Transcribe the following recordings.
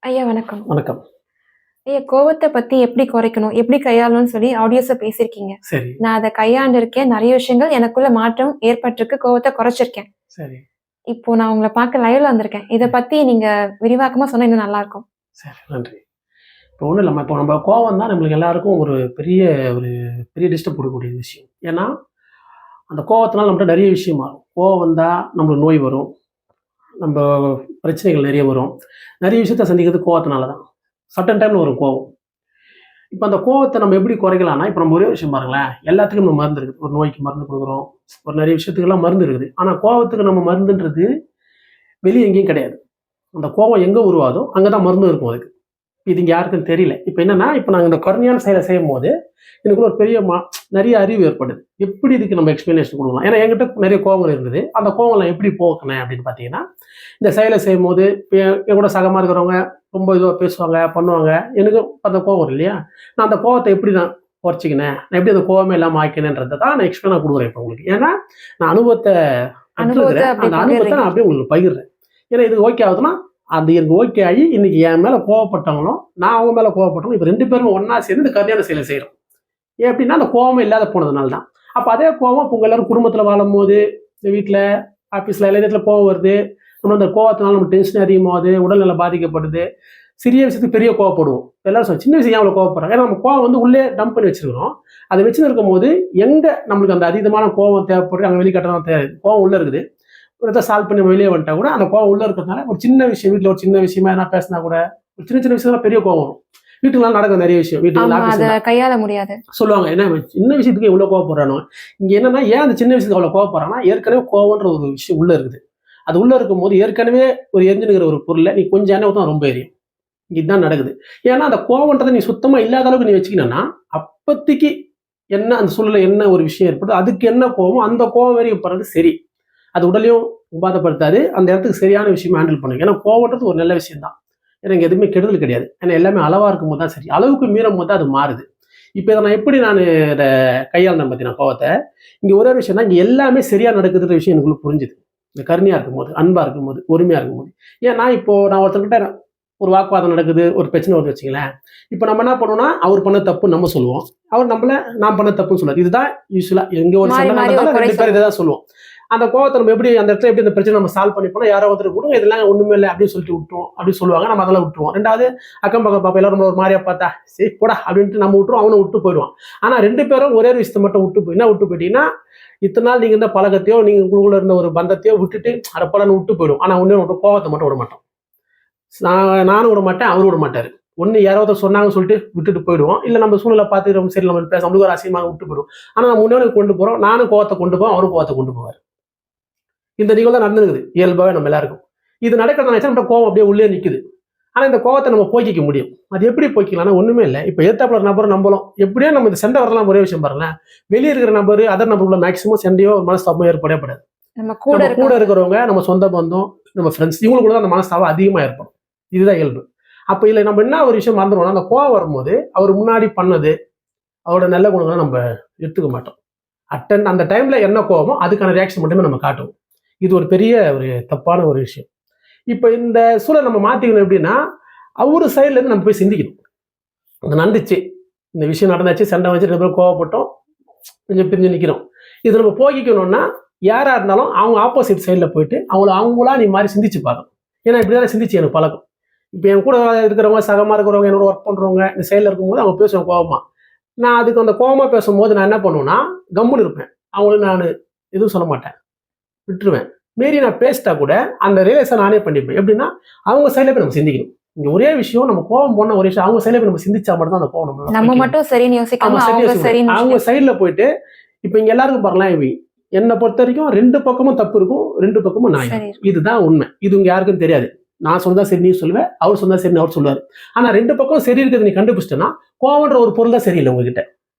ஐயா வணக்கம். வணக்கம். ஐயா கோவத்த பத்தி எப்படி குறைக்கணும்? எப்படி கையாளணும்னு சொல்லி ஆடியோஸ பேசியிருக்கீங்க. சரி, நான் அத கையாண்டுருக்கேன். நெறைய விஷயங்கள் எனக்குள்ள மாற்றம் ஏற்பட்டிருக்கு. கோவத்த குறைச்சிருக்கேன். சரி, இப்போ நான் உங்கள பார்க்க லைவ்ல வந்திருக்கேன். இத பத்தி நீங்க விரிவாக்கமா சொன்னா இன்னும் நல்லாருக்கும். சரி. நன்றி. இப்போ ஒண்ணும் இல்லம்மா. இப்போ நம்ம கோவம் தான் நம்மளுக்கு எல்லாருக்கும் ஒரு பெரிய டிஸ்டர்ப் குடுக்கக்கூடிய விஷயம். ஏன்னா, அந்த கோவத்தினால நம்மட்ட நெறைய விஷயம் மாறும். கோவம் வந்தா நம்மளுக்கு நோய் வரும். நம்ப பிரச்சனைகள் நெறைய வரும். நெறைய விஷயத்த சந்திக்கிறது கோவத்தினால தான். சர்டன் டைம்ல வரும் கோவம். இப்ப அந்த கோவத்த நம்ம எப்படி குறைக்கலாம்னா, இப்ப நம்ம ஒரே விஷயம் பாருங்களேன், எல்லாத்துக்கும் நம்ம மருந்து இருக்குது. ஒரு நோய்க்கு மருந்து குடுக்குறோம். ஒரு நெறைய விஷயத்துக்கெல்லாம் மருந்து இருக்குது. ஆனா கோவத்துக்கு நம்ம மருந்துன்றது வெளிய எங்கேயும் கிடையாது. அந்த கோவம் எங்க உருவாகுதோ, அங்க தான் மருந்தும் இருக்கும் அதுக்கு. இது இங்க யாருக்கும் தெரியல. இப்ப என்னன்னா, இப்ப நாங்க இந்த கருணையான செயல செய்யும்போது, எனக்குள்ள ஒரு பெரிய நெறைய அறிவு ஏற்படுது. எப்படி இதுக்கு நம்ம எக்ஸ்ப்ளனேஷன் குடுக்கலாம்? ஏன்னா என்கிட்ட நெறைய கோவங்கள் இருந்தது. அந்த கோவங்கள எப்படி போக்குனேன் அப்படின்னு பார்த்தீங்கன்னா, இந்த செயல செய்யும்போது, இப்ப என் கூட சகமா இருக்கிறவங்க ரொம்ப இதுவா பேசுவாங்க, பண்ணுவாங்க. எனக்கும் அந்த கோவம் வரும் இல்லையா? நான் அந்த கோவத்த எப்படி நான் குறைச்சுக்கினேன்? நான் எப்படி அந்த கோவமே இல்லாம ஆக்கினேன்றத தான் நான் எக்ஸ்ப்ளைனா குடுக்குறேன் இப்ப உங்களுக்கு. ஏன்னா, நான் அனுபவத்த அனுபவத்த பெற்றிருக்கிறேன். அப்படி அந்த அனுபவத்த பகிர்றீங்க. நான் அப்படியே உங்களுக்கு பகிர்றேன். ஏன்னா இது ஓகே ஆகுதுன்னா, அது எனக்கு ஓகே ஆகி, இன்னைக்கு என் மேல கோவப்பட்டவங்களும், நான் அவங்க மேல கோவப்பட்டவங்களும், இப்ப 2 பேரும் ஒண்ணா சேர்ந்து இந்த கல்யாண செயல செய்றோம். ஏன் அப்டின்னா, அந்த கோவமே இல்லாத போனதுனால தான். அப்ப அதே கோவம் இப்ப உங்க எல்லாரும் குடும்பத்துல வாழும்போது, இந்த வீட்ல, ஆபீஸ்ல எல்லா இடத்துல கோவம் வருது. நம்ம அந்த கோவத்தினால நம்ம டென்ஷன் அதிகமாகுது, உடல்நலம் பாதிக்கப்படுது. சிறிய விஷயத்துக்கு பெரிய கோவப்படுவோம். எல்லாரும் சின்ன விஷயம் ஏன் அவ்வளவு கோவப்படுறாங்க? ஏன்னா நம்ம கோவம் வந்து உள்ளே டம்ப் பண்ணி வச்சிருக்கிறோம். அத வச்சுன்னு இருக்கும்போது, எங்க நம்மளுக்கு அந்த அதீதமான கோவம் தேவைப்படுது, அங்க வெளிக்காட்டதான் தேவை. கோவம் உள்ள இருக்குது. ஒரு சால்வ் பண்ணி வெளியே வந்துட்டா கூட அந்த கோவம் உள்ள இருக்கிறதுனால ஒரு சின்ன விஷயம் வீட்டுல ஒரு சின்ன விஷயமா எதனா பேசினா கூட ஒரு சின்ன சின்ன விஷயம் பெரிய கோவம் வரும். வீட்டுக்குலாம் நடக்கும் நிறைய விஷயம். வீட்டுல ஆமா. அத ஆபீஸ்ல கையாள முடியாது. சொல்லுவாங்க என்ன சின்ன விஷயத்துக்கு இவ்வளவு கோவப்படுறானோ. இங்க என்னன்னா ஏன் அந்த சின்ன விஷயத்துக்கு அவ்வளவு கோவப்படுறான்னா ஏற்கனவே கோவம்ன்ற ஒரு விஷயம் உள்ள இருக்குது. அது உள்ள இருக்கும்போது ஏற்கனவே ஒரு எரிஞ்சுக்கிற ஒரு பொருளை நீ கொஞ்சம் எண்ணெய் ஊத்தா ரொம்ப எரியும். இதுதான் நடக்குது. ஏன்னா அந்த கோவம்ன்றதை நீ சுத்தமா இல்லாத அளவுக்கு நீ வச்சுக்கினா அப்பத்திக்கு என்ன அந்த சூழ்நிலை என்ன ஒரு விஷயம் ஏற்படுது அதுக்கு என்ன கோவம் அந்த கோவம் வரையும் போறது சரி. அது உடலையும் உபாதைப்படுத்தாது. அந்த இடத்துக்கு சரியான விஷயமா ஹேண்டில் பண்ணுங்க. ஏன்னா கோவம்ன்றது ஒரு நல்ல விஷயம் தான். ஏன்னா இங்க எதுவுமே கெடுதல் கிடையாது. ஏன்னா எல்லாமே அளவா இருக்கும்போது தான் சரி. அளவுக்கு மீறும்போது தான் அது மாறுது. இப்ப இத நான் எப்படி இத கையாண்டேன் பார்த்தீங்கன்னா கோவத்த, இங்க ஒரே ஒரு விஷயம் தான், இங்க எல்லாமே சரியா நடக்குதுன்ற விஷயம் எனக்குள்ள புரிஞ்சுது. இந்த கருணையா இருக்கும்போது, அன்பா இருக்கும்போது, பொறுமையா இருக்கும்போது. ஏன்னா இப்போ நான் ஒருத்தர்கிட்ட ஒரு வாக்குவாதம் நடக்குது, ஒரு பிரச்சனை வருதுன்னு வச்சுக்கங்களேன். இப்ப நம்ம என்ன பண்ணுவோம்னா, அவர் பண்ண தப்புன்னு நம்ம சொல்லுவோம். அவர் நம்மள நான் பண்ண தப்புன்னு சொல்லுவாரு. இதுதான் யூசுவலா எங்க ஒரு மாறி சண்டை மாறி ஒரு நடந்தாலும் குறை 2 பேரும் இத சொல்லுவோம். தான் சொல்லுவோம். அந்த கோவத்த நம்ம எப்படி அந்த இடத்துல எப்படி அந்த பிரச்சனை நம்ம சால்வ் பண்ணிப்போம்னா, யாரோ ஒருத்தர் கூட இதெல்லாம் ஒண்ணுமே இல்ல அப்படின்னு சொல்லிட்டு விட்டுருவோம். அப்படி சொல்லுவாங்க. நம்ம அதெல்லாம் விட்டுருவோம். 2வது அக்கம் பக்கம் பாப்பா எல்லாரும் ஒரு மாரியா பார்த்தா, சரி போடா அப்படின்ட்டு நம்ம விட்டுருவோம். அவனும் விட்டு போயிடுவான். ஆனா 2 பேரும் ஒரே ஒரு விஷயத்த மட்டும் என்ன விட்டு போயிட்டீங்கன்னா, இத்தன நாள் நீங்க இருந்த பழக்கத்தையோ, நீங்க உங்களுக்குள்ள இருந்த ஒரு பந்தத்தையோ விட்டுட்டு அட போடான்னு விட்டு போயிடும். ஆனா ஒண்ணே ஒண்ணு கோவத்த மட்டும் விட மாட்டோம். நானும் விட மாட்டேன், அவரும் விட மாட்டாரு. ஒண்ணு யாராவது சொன்னாங்கன்னு சொல்லிட்டு விட்டுட்டு போயிடுவோம். இல்ல நம்ம சூழ்நிலை பார்த்து நம்ம சரி நம்ம பேச நம்மளுக்கு ஒரு அசிங்கமா விட்டு போயிடும். ஆனா நம்ம முன்னாடி கொண்டு போறோம். நானும் கோவத்த கொண்டு போவேன், அவரும் கோவத்த கொண்டு போவாரு. இந்த நிகழ்வு தான் நடந்துருக்குது. இயல்பாவே நம்ம எல்லாருக்கும். இது நடக்கிறதுனால நம்ம கோவம் அப்படியே உள்ளே நிக்குது. ஆனா இந்த கோவத்த நம்ம போக்கிக்க முடியும். அது எப்படி போக்கிக்கலாம்னா ஒண்ணுமே இல்ல. இப்ப எதிர்த்தாப்புல ஒரு நபர நம்பலாம். எப்படியோ நம்ம இந்த சண்டை வரலாம் ஒரே விஷயம் பாருங்களேன். வெளிய இருக்கிற நபரு, அதர் நபருக்குள்ள மேக்ஸிமம் சண்டையோ, மனஸ்தாபமோ ஏற்படவே. நம்ம கூட நம்ம கூட இருக்கவங்க. இருக்கிறவங்க, நம்ம சொந்த பந்தம், நம்ம ஃப்ரெண்ட்ஸ் இவங்களுக்குள்ள தான் அந்த மனஸ்தாபம் அதிகமா ஏற்படும். இதுதான் இயல்பு. அப்ப இதுல நம்ம என்ன ஒரு விஷயம் மறந்துருவோம்னா, அந்த கோவம் வரும்போது, அவர் முன்னாடி பண்ணது, அவரோட நல்ல குணங்கள நம்ம எடுத்துக்க மாட்டோம். அந்த டைம்ல என்ன கோவமோ, அதுக்கான ரியாக்ஷன் மட்டுமே நம்ம காட்டுவோம். இது ஒரு பெரிய ஒரு தப்பான ஒரு விஷயம். இப்ப இந்த சூழல் நம்ம மாத்திக்கணும் எப்படின்னா, அவரு சைடுல இருந்து நம்ம போய் சிந்திக்கணும். அது நடந்துச்சு. இந்த விஷயம் நடந்தாச்சு, சண்டை வந்துச்சு, 2 பேரும் கோவப்பட்டோம். கொஞ்சம் பிரிஞ்சு நிக்கிறோம். இத நம்ம போக்கிக்கணும்னா, யாரா இருந்தாலும் அவங்க ஆப்போசிட் சைடுல போயிட்டு, அவங்களா நீ மாறி சிந்திச்சு பார்க்கணும். ஏன்னா இப்படிதான் சிந்திச்சு எனக்கு பழக்கம். இப்ப என் கூட இருக்கிறவங்க, சகமா இருக்கிறவங்க, என்னோட ஒர்க் பண்றவங்க, இந்த சைடுல இருக்கும்போது அவங்க பேசுவாங்க கோவமா. நான் அதுக்கு அந்த கோவமா பேசும்போது நான் என்ன பண்ணுவேன்னா, கம்முனு இருப்பேன். அவங்களுக்கு நானு எதுவும் சொல்ல மாட்டேன். விட்டுருவேன். மீறி நான் பேசிட்டா கூட, அந்த ரியலைஸ நானே பண்ணிப்பேன். எப்படின்னா, அவங்க சைடுல போய் நம்ம சிந்திக்கணும். இங்க ஒரே விஷயம் நம்ம கோவம் போன ஒரே விஷயம், அவங்க சைடுல போய் நம்ம சிந்திச்சா மட்டும் தான் அந்த கோவம் நம்மள நம்ம வைக்கும். மட்டும் சரின்னு ஆமா யோசிக்காம சரியா அவங்க சொல்றேன். சரின்னு அவங்க யோசிக்கணும். சைடுல போயிட்டு, இப்ப இங்க எல்லாருக்கும் பாருங்களேன், என்ன பொறுத்தவரைக்கும் 2 பக்கமும் தப்பு இருக்கும். 2 பக்கமும் நியாயம் சரி. இருக்கும். இதுதான் உண்மை. இது உங்க யாருக்கும் தெரியாது. நான் சொன்னதா சரி நீ சொல்லுவ, அவர் சொன்னா சரின்னு அவர் சொல்லுவாரு. ஆனா 2 பக்கம் சரி இருக்கிறத நீ கண்டுபிடிச்சிட்டன்னா, கோவம்ன்ற ஒரு பொருள் தான் சரியில்ல உங்ககிட்ட.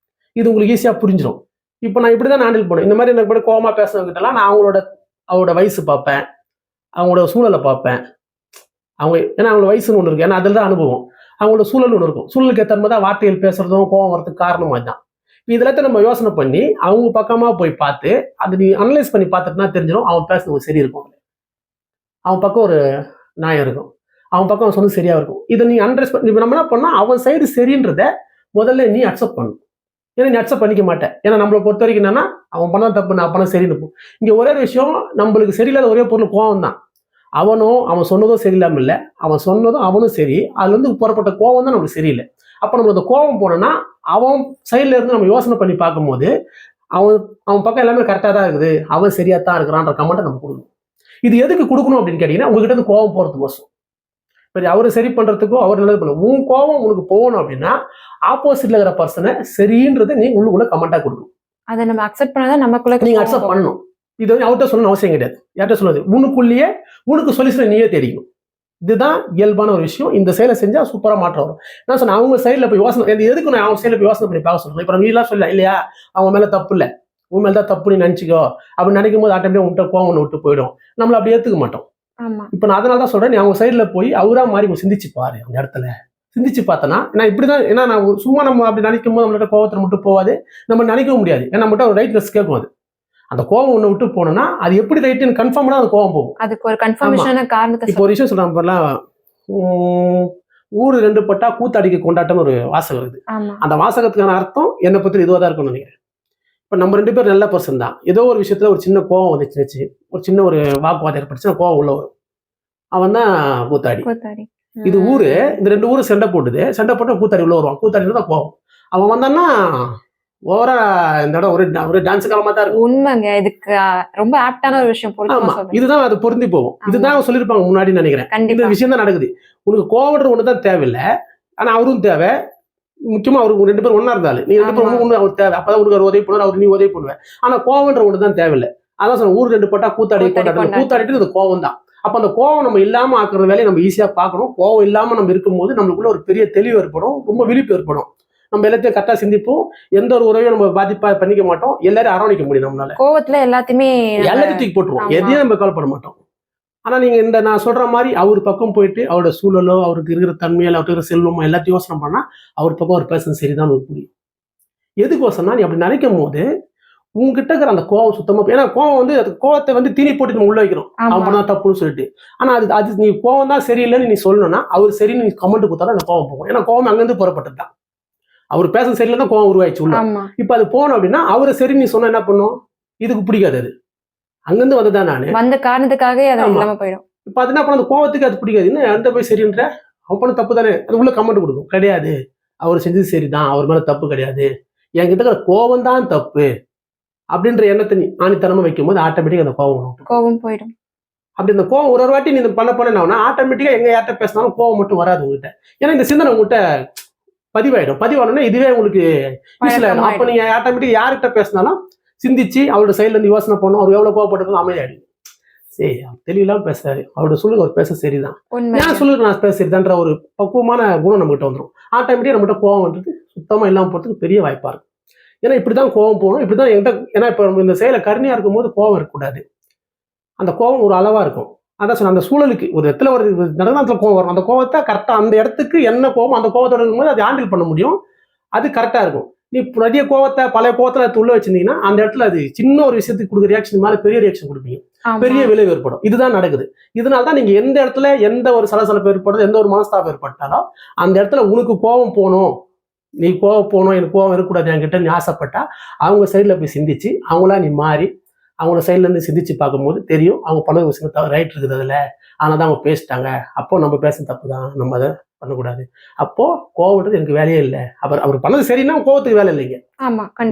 இது உங்களுக்கு ஈஸியா புரிஞ்சிரும். இப்ப நான் இப்படிதான் ஹேண்டில் பண்ணுவேன். இந்த மாதிரி எனக்கு கூட கோவமா பேசுறவங்ககிட்டலாம் நான் அவங்களோட வயசு பார்ப்பேன். அவங்களோட சூழல பார்ப்பேன். ஏன்னா அவங்களோட வயசுன்னு ஒண்ணு இருக்கு. ஏன்னா அதுல தான் அனுபவம். அவங்களோட சூழல் ஒண்ணு இருக்கும். சூழலுக்கு ஏத்த மாரி தான் வார்த்தைகள் பேசுறதும், கோவம் வரதுக்கு காரணம் அதுதான். இதெல்லாத்தையும் நம்ம யோசனை பண்ணி, அவங்க பக்கமா போய் பார்த்து, அத நீ அனலைஸ் பண்ணி பார்த்துட்டனா தெரிஞ்சிரும். அவன் பேசுறது சரி இருக்கும். அவன் பக்கம் ஒரு நியாயம் இருக்கும். அவன் பக்கம் அவன் சொன்னது சரியா இருக்கும். இதை நீ இப்போ நம்ம என்ன பண்ணா அவன் சைடு சரின்றத முதல்ல நீ அக்செப்ட் பண்ணணும். ஏன்னா நீ அக்செப்ட் பண்ணிக்க மாட்டேன். ஏன்னா நம்மளை பொறுத்த வரைக்கும் என்னன்னா அவன் பண்ண தப்பு நான் பண்ண சரின்னு இருக்கும். இங்க ஒரே விஷயம், நம்மளுக்கு சரியில்லாத ஒரே பொருள் கோவம் தான். அவன் சொன்னதும் சரியில்லாம இல்லை, அவன் சொன்னதும் அவனும் சரி, அதுல இருந்து புறப்பட்ட கோவம் தான் நமக்கு சரியில்லை. அப்ப நம்ம அந்த கோவம் போனோம்னா அவன் சைட்ல இருந்து நம்ம யோசனை பண்ணி பார்க்கும்போது அவன் பக்கம் எல்லாமே கரெக்டா தான் இருக்குது, அவன் சரியா தான் இருக்கிறான்ற கமெண்ட்டை நம்ம கொடுக்கணும். இது எதுக்கு கொடுக்கணும் அப்படின்னு கேட்டீங்கன்னா உங்ககிட்ட இருந்து கோவம் போறதுக்கோசம். சரி, அவரை சரி பண்றதுக்கோ அவர் நல்லது பண்ண உன் கோவம் உனக்கு போகணும் அப்படின்னா ஆப்போசிட்ல இருக்கிற பர்சனை சரின்றதை நீ உள்ளுக்குள்ள கமெண்டா கொடுக்கணும். அதை நம்ம அக்செப்ட் பண்ணாதான் நமக்குள்ள நீங்க அக்செப்ட் பண்ணணும். இது வந்து அவர்கிட்ட சொல்லணும் அவசியம் கிடையாது, யார்கிட்ட சொல்லாது. உனக்குள்ளேயே உனக்கு சொல்யூஷனை நீயே தெரியும். இதுதான் இயல்பான ஒரு விஷயம். இந்த செயலை செஞ்சா சூப்பரா மாற்றம் வரும். நான் சொன்னேன் அவங்க சைட்ல போய் யோசனை, எதுக்கு நான் அவங்க சைட்ல போய் யோசனை பண்ணி பார்க்க சொல்றேன். இப்ப நீ எல்லாம் சொல்ல இல்லையா அவங்க மேல தப்பு இல்லை, உன் மேல தான் தப்பு நீ நினைச்சுக்கோ அப்படின்னு நினைக்கும் போது ஆட்டோமேட்டிக்கா உன்கிட்ட கோவம் ஒன்று விட்டு போயிடும். நம்மள அப்படி ஏத்துக்க மாட்டோம். இப்ப நான் அதனால தான் சொல்றேன், நீ அவங்க சைட்ல போய் அவரா மாதிரி சிந்திச்சு பாரு. அந்த இடத்துல சிந்திச்சு பார்த்தனா நான் இப்படிதான், ஏன்னா நான் சும்மா நம்ம அப்படி நினைக்கும் போது நம்மள்ட்ட கோவத்தை மட்டும் போவாது, நம்ம நினைக்கவும் முடியாது. ஏன்னா நம்மகிட்ட ஒரு ரைட்னஸ் கேட்கும். அது அந்த கோவம் ஒண்ணு விட்டு போனோம்னா அது எப்படி ரைட்டுன்னு கன்ஃபார்ம்னா அது கோவம் போகும். அதுக்கு ஒரு கன்ஃபர்மேஷனான காரணத்தை இப்போ ஒரு விஷயம் சொல்றாங்க, ஊரு ரெண்டு பட்டா கூத்தாடிக்கு கொண்டாட்டம்னு ஒரு வாசகம் இருக்குது. அந்த வாசகத்துக்கான அர்த்தம் என்னை பத்தி இதுவாக தான் இருக்கும்னு நினைக்கிறேன். இப்போ நம்ம ரெண்டு பேரும் நல்ல பர்சன் தான், ஏதோ ஒரு விஷயத்துல ஒரு சின்ன கோவம் வந்துச்சு, ஒரு சின்ன ஒரு வாக்குவாதம் ஏற்பட்டுச்சுன்னா கோவம் உள்ள வரும். அவன் தான் கூத்தாடி. இது ஊரு, இந்த ரெண்டு ஊரு சண்டை போட்டுது, சண்டை போட்டு கூத்தாடி உள்ள வருவான். கூத்தாடி தான் கோவம். அவன் வந்தான்னா ஓவரா இந்த இடம் ஒரு டான்ஸ் காலமா தான் இருக்கும். உண்மைங்க, இதுக்கு ரொம்ப ஆப்டான ஒரு விஷயம். இதுதான் அது பொருந்தி போகும். இதுதான் சொல்லியிருப்பாங்க முன்னாடி நினைக்கிறேன். இந்த விஷயம் தான் நடக்குது. உனக்கு கோவம்ன்ற ஒண்ணுதான் தேவையில்லை, ஆனா அவரும் தேவை. முக்கியமா அவருக்கு ரெண்டு பேரும் ஒன்னா இருந்தாலும் நீ ரெண்டு பேரும் ஒண்ணு அவர் தேவை. அப்பதான் உனக்கு உதவி பண்ணுவார், அவர் நீ உதவி பண்ணுவேன். ஆனா கோவம்ன்ற ஒண்ணுதான் தேவையில்லை. அதான் சொன்ன ஊர் ரெண்டு பட்டா கூத்தாடி கூத்தாடிட்டு அது கோவம் தான். அப்ப அந்த கோவம் நம்ம இல்லாம ஆக்குற வேலையை நம்ம ஈஸியா பார்க்கணும். கோவம் இல்லாம நம்ம இருக்கும்போது நம்மளுக்குள்ள ஒரு பெரிய தெளிவு ஏற்படும், ரொம்ப விழிப்பு ஏற்படும். நம்ம எல்லாத்தையும் கரெக்டா சிந்திப்போம், எந்த ஒரு உறவையும் நம்ம பாதிப்பா பண்ணிக்க மாட்டோம், எல்லாரும் அரவணைக்க முடியும். நம்மளால கோவத்துல எல்லாத்தையும் தூக்கி போட்டுருவோம், எதையும் நம்ம கவலைப்பட மாட்டோம். ஆனா நீங்க இந்த நான் சொல்ற மாதிரி அவர் பக்கம் போயிட்டு அவரோட சூழலோ அவருக்கு இருக்கிற தன்மையில அவருக்கு இருக்கிற செல்வமோ எல்லாத்தையும் யோசனை பண்ணா அவர் பக்கம் ஒரு பேசன் சரிதான் புரியும். எதுக்கோசம்னா நீ அப்படி நினைக்கும் போது உங்ககிட்ட இருக்கிற அந்த கோவம் சுத்தமா, ஏன்னா கோவம் வந்து கோவத்தை வந்து தீனி போட்டு நம்ம உள்ள வைக்கிறோம், அவன் பண்ணா தப்புன்னு சொல்லிட்டு. ஆனா அது நீ கோவம் தான் சரியில்லைன்னு நீ சொல்லணும்னா அவர் சரின்னு நீ கமெண்ட் கொடுத்தாலும் அந்த கோவம் போகும். ஏன்னா கோவம் அங்கிருந்து புறப்பட்டது தான். அவர் பேச சரியில்லைன்னா கோவம் உருவாயிடுச்சு உள்ள. இப்ப அது போனோம் அப்படின்னா அவரை சரி நீ சொன்ன என்ன பண்ணும், இதுக்கு பிடிக்காது. அது அங்கிருந்து வந்ததான் நானு வந்த காரணத்துக்காக போயிடும். இப்ப அது என்ன பண்ண, அந்த கோவத்துக்கு அது பிடிக்காது. இன்னும் அந்த போய் சரின்ற அவன் பண்ண தப்பு தானே, அது உள்ள கமெண்ட் கொடுக்கும். கிடையாது, அவர் செஞ்சது சரிதான், அவர் மேல தப்பு கிடையாது, என்கிட்ட இருக்கிற கோவம் தான் தப்பு அப்படின்ற எண்ணத்தை நீ ஆணித்தனமா வைக்கும் போது ஆட்டோமேட்டிக்கா அந்த கோவம் போயிடும். அப்படி இந்த கோவம் ஒரு வாட்டி நீ பண்ண ஆட்டோமேட்டிக்கா எங்க யார்கிட்ட பேசினாலும் கோவம் மட்டும் வராது உங்ககிட்ட. ஏன்னா இந்த சிந்தனை உங்ககிட்ட பதிவாயிடும். இதுவே உங்களுக்கு அப்ப நீங்க ஆட்டோமேட்டிக் யார்கிட்ட பேசினாலும் சிந்திச்சு அவரோட சைட்ல இருந்து யோசனை பண்ணும். அவர் எவ்வளவு கோவப்பட்டிருக்கோம் அமைதியாயிடும். சரி, தெளிவில்லாம பேசுறாரு, அவரோட சொல்லுக்கு அவர் பேச சரிதான், ஏன் சொல்லுக்கு நான் பேச சரிதான்ற ஒரு பக்குவமான குணம் நம்ம கிட்ட வந்துடும். ஆட்டோமேட்டிக்கா நம்மகிட்ட கோவம் வந்துட்டு சுத்தமா இல்லாம போறதுக்கு பெரிய வாய்ப்பா இருக்கும். ஏன்னா இப்படிதான் கோவம் போகணும், இப்படிதான் என்கிட்ட. ஏன்னா இப்ப இந்த செயலை கருணையா இருக்கும் போது கோவம் இருக்கக்கூடாது. அந்த கோவம் ஒரு அளவா இருக்கும். அதான் சொன்ன, அந்த சூழலுக்கு ஒரு இடத்துல ஒரு நடனத்துல கோவம் வரும், அந்த கோவத்தை கரெக்டா அந்த இடத்துக்கு என்ன கோவம் அந்த கோவத்தோட இருக்கும்போது அதை ஹேண்டில் பண்ண முடியும், அது கரெக்டா இருக்கும். நீ நிறைய கோவத்தை பழைய கோவத்துல உள்ள வச்சிருந்தீங்கன்னா அந்த இடத்துல அது சின்ன ஒரு விஷயத்துக்கு கொடுக்குற ரியாக்ஷன் மேல பெரிய ரியாக்ஷன் கொடுப்பீங்க, பெரிய விளைவு ஏற்படும். இதுதான் நடக்குது. இதனால்தான் நீங்க எந்த இடத்துல எந்த ஒரு சலசலப்பு ஏற்படுது, எந்த ஒரு மனஸ்தாபம் ஏற்பட்டாலும் அந்த இடத்துல உனக்கு கோவம் போகணும், நீ கோவம் போகணும், எனக்கு கோவம் இருக்கக்கூடாது என்கிட்ட நீ ஆசைப்பட்டா அவங்க சைட்ல போய் சிந்திச்சு அவங்களா நீ மாறி அவங்கள சைட்ல இருந்து சிந்திச்சு பார்க்கும்போது தெரியும் அவங்க பண்ண விஷயம் ரைட் இருக்குது அதுல, ஆனால் தான் அவங்க பேசிட்டாங்க, அப்போ நம்ம பேச தப்பு தான், நம்ம அதை பண்ணக்கூடாது. அப்போ கோவம்ன்றது எனக்கு வேலையே இல்லை. அவர் பண்ணது சரின்னா கோவத்துக்கு வேலை இல்லைங்க.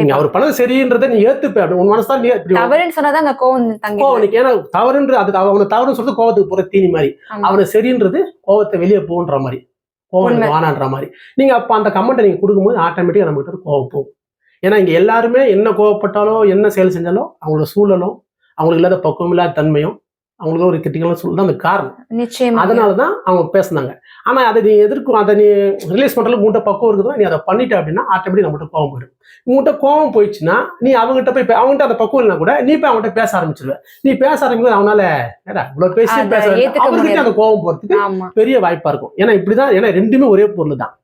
நீங்க அவர் பண்ணது சரின்றதை நீ ஏத்துப்ப, உன் மனசா நீ கோவம். ஏன்னா தவறுன்ற அதுக்கு அவனை தவறுன்னு சொல்றது கோவத்துக்கு போற தீனி மாதிரி, அவனை சரின்றது கோவத்தை வெளியே போன்ற மாதிரி, கோவம் வானான்ற மாதிரி. நீங்க அப்ப அந்த கமெண்ட்டை நீங்க கொடுக்கும்போது ஆட்டோமேட்டிக்கா நம்ம கிட்ட கோவம் போகும். ஏன்னா இங்க எல்லாருமே என்ன கோவப்பட்டாலோ என்ன செயல் செஞ்சாலும் அவங்களோட சூழலும் அவங்களுக்கு இல்லாத பக்குவம் இல்லாத தன்மையும் அவங்களுக்கு ஒரு கிரிட்டிக்கலான சூழல் தான் அந்த காரணம். நிச்சயமா அதனாலதான் அவங்க பேசினாங்க. ஆனா அதை நீ எதிர்க்கும், அதை நீ ரிலீஸ் பண்றதுக்கு உங்கள்கிட்ட பக்குவம் இருக்குதோ நீ அதை பண்ணிட்ட அப்படின்னா ஆட்டோமேட்டிக் நம்மகிட்ட கோவம் போயிடும். உங்கள்கிட்ட கோவம் போயிடுச்சுன்னா நீ அவங்ககிட்ட போய் அவங்ககிட்ட அந்த பக்குவம் இல்லைனா கூட நீ போய் அவங்ககிட்ட பேச ஆரம்பிச்சிருவேன். நீ பேச ஆரம்பிக்கும் அவனால இவ்வளவு பேசி பேச அவங்ககிட்ட அந்த கோவம் போறதுக்கு பெரிய வாய்ப்பா இருக்கும். ஏன்னா இப்படிதான், ஏன்னா ரெண்டுமே ஒரே பொருள் தான்.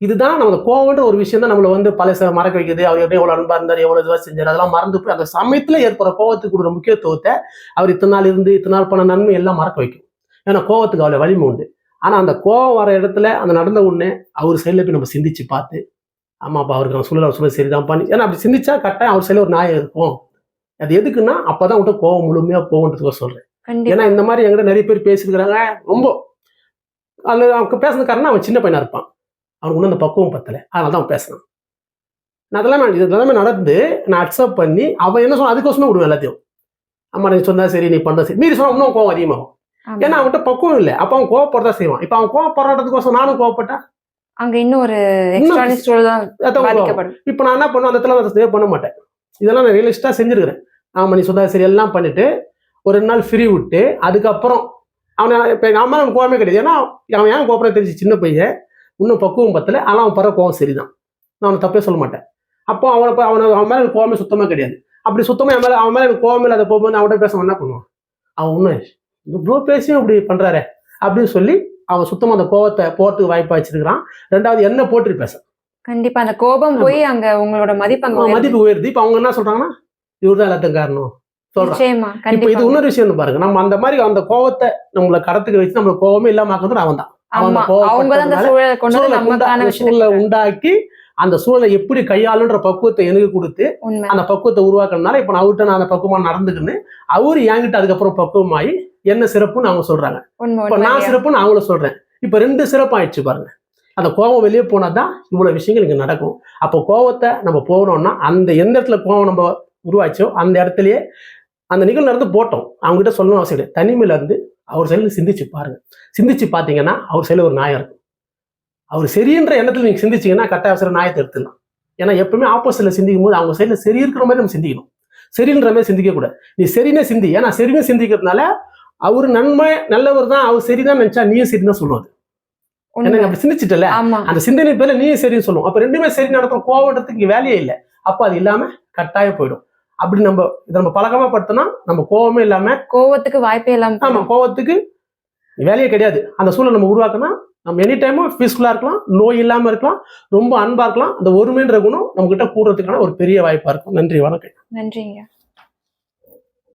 இதுதான் நம்ம கோவம்ன்ற ஒரு விஷயம் தான் நம்மளை வந்து பல மறக்க வைக்குது. அவர் எப்படி எவ்வளவு அன்பா இருந்தார், எவ்வளவு இதுவா செஞ்சார், அதெல்லாம் மறந்து போய் அந்த சமயத்துல ஏற்படுற கோவத்துக்கு கொடுக்குற முக்கியத்துவத்தை அவர் இத்தனை நாள் இருந்து இத்தனை நாள் பண்ண நன்மை எல்லாம் மறக்க வைக்கும். ஏன்னா கோவத்துக்கு அவ்வளோ வலிமை உண்டு. ஆனால் அந்த கோவம் வர இடத்துல அந்த நடந்த உடனே அவர் சைடில் போய் நம்ம சிந்திச்சு பார்த்து, ஆமாப்பா அவருக்கு அவன் சொல்ல சரிதான் பண்ணி, ஏன்னா அப்படி சிந்திச்சா கரெக்டாக அவர் சைடில் ஒரு நியாயம் இருக்கும். அது எதுக்குன்னா அப்பதான் உங்கள்கிட்ட கோவம் முழுமையாக போகுன்றதுக்கு சொல்றேன். ஏன்னா இந்த மாதிரி என்கிட்ட நிறைய பேர் பேசியிருக்கிறாங்க. ரொம்ப அதில் அவனுக்கு பேசுறது காரணம் அவன் சின்ன பையனா இருப்பான், அவனுக்கு ஒன்றும் அந்த பக்குவம் பத்தலை, அதனால தான் அவன் பேசுனான். நான் இதெல்லாமே நடந்து நான் அக்செப்ட் பண்ணி அவன் என்ன சொன்ன அதுக்கோசமே விடுவேன் எல்லாத்தையும். அம்மா நீ சொன்னா சரி, நீ பண்ண சரி, மீறி சொன்னா இன்னும் கோவம் அதிகமாகும். ஏன்னா அவன்கிட்ட பக்குவம் இல்லை, அப்போ அவன் கோவப்படுறதா செய்வான். இப்போ அவன் கோவப்படுறதுக்கோசம் நானும் கோவப்பட்டா அங்க இன்னும் ஒரு இப்போ நான் என்ன பண்ணுவேன், அந்த இடத்துல சேவ் பண்ண மாட்டேன். இதெல்லாம் நான் ரியலிஸ்டா செஞ்சிருக்கிறேன். ஆமா நீ சொன்னா சரி எல்லாம் பண்ணிட்டு ஒரு 2 நாள் ஃப்ரீ விட்டு அதுக்கப்புறம் அவனை இப்போ நான் மேலே கோவமே கிடையாது. ஏன்னா அவன் ஏன் கோவப்பட தெரிஞ்சு சின்ன பையன், இன்னும் பக்குவம் பத்தலை, ஆனால் அவன் பர கோவம் சரிதான், நான் அவனை தப்பே சொல்ல மாட்டேன். அப்போ அவன் மேலே எனக்கு கோவமே சுத்தமாக கிடையாது. அப்படி சுத்தமாக அவன் மேலே எனக்கு கோவமே இல்லாத போகும்போது அவன்கிட்ட பேச என்ன பண்ணுவான், அவன் ஒன்றும் இவ்வளோ பேசியும் அப்படி பண்ணுறாரு அப்படின்னு சொல்லி அவன் சுத்தமாக அந்த கோவத்தை போறதுக்கு வாய்ப்பா வச்சிருக்கிறான். 2வது என்ன போட்டு பேச கண்டிப்பா அந்த கோபம் போய் அங்க உங்களோட மதிப்பு உயருது. இப்போ அவங்க என்ன சொல்றாங்கன்னா இவர்தான் எல்லாத்துக்கும் காரணம் சொல்றான். இப்போ இது இன்னொரு விஷயம் பாருங்க, நம்ம அந்த மாதிரி அந்த கோவத்தை நம்மளை கடத்துக்கு வச்சு நம்மள கோவமே இல்லாம ஆக்குறது அவன் தான். சூழலை உண்டாக்கி அந்த சூழலை எப்படி கையாளுன்ற பக்குவத்தை எனக்கு கொடுத்து அந்த பக்குவத்தை உருவாக்குறதுனால இப்போ நான் அவர்கிட்ட நான் அந்த பக்குவமா நடந்துக்குன்னு அவரு என்கிட்ட அதுக்கப்புறம் பக்குவமாயி என்ன சிறப்புன்னு அவங்க சொல்றாங்க, இப்போ நான் சிறப்புன்னு அவங்கள சொல்றேன். இப்போ 2 சிறப்பு ஆயிடுச்சு பாருங்க. அந்த கோவம் வெளியே போனாதான் இவ்வளவு விஷயங்கள் இங்க நடக்கும். அப்போ கோவத்தை நம்ம போகணும்னா அந்த எந்த இடத்துல கோவம் நம்ம உருவாச்சோ அந்த இடத்துலயே அந்த நிகழ்வு நடந்து போட்டோம். அவங்க கிட்ட சொல்லணும் அவசியம் இல்லை. தனிமையில இருந்து அவர் சைடில் சிந்திச்சு பாருங்க. சிந்திச்சு பார்த்தீங்கன்னா அவர் சைடில் ஒரு நியாயம் இருக்கும். அவர் சரின்ற எண்ணத்துல நீங்க சிந்திச்சீங்கன்னா கட்டாய அவசர நியாயத்தை எடுத்துடலாம். ஏன்னா எப்பவுமே ஆப்போசிட்ல சிந்திக்கும் போது அவங்க சைடில் சரி இருக்கிற மாதிரி நம்ம சிந்திக்கணும், சரின்ற மாதிரி சிந்திக்க கூடாது. நீ சரினே சிந்தி, ஏன்னா சரின்னு சிந்திக்கிறதுனால அவரு நன்மை நல்லவர் தான், அவர் சரிதான் நினைச்சா நீயும் சரிதான் சொல்லுவாரு. அப்படி சிந்திச்சுட்டல அந்த சிந்தனை பேர்ல நீயும் சரின்னு சொல்லுவோம். அப்ப 2மே சரி நடக்கும். கோவன்றதுக்கு இங்க வேலையே இல்லை. அப்ப அது இல்லாம கட்டாயம் போயிடும். அப்படி நம்ம பழக்கமா படுத்தோம்னா நம்ம கோவமே இல்லாம கோவத்துக்கு வாய்ப்பே இல்லாம, ஆமா கோவத்துக்கு வேலையே கிடையாது. அந்த சூழலை நம்ம உருவாக்கினா நம்ம எனி டைமும் பீஸ்ஃபுல்லா இருக்கலாம், நோய் இல்லாம இருக்கலாம், ரொம்ப அன்பா இருக்கலாம். அந்த ஒருமைன்ற குணம் நம்ம கிட்ட கூடுறதுக்கான ஒரு பெரிய வாய்ப்பா இருக்கும். நன்றி, வணக்கம். நன்றிங்க.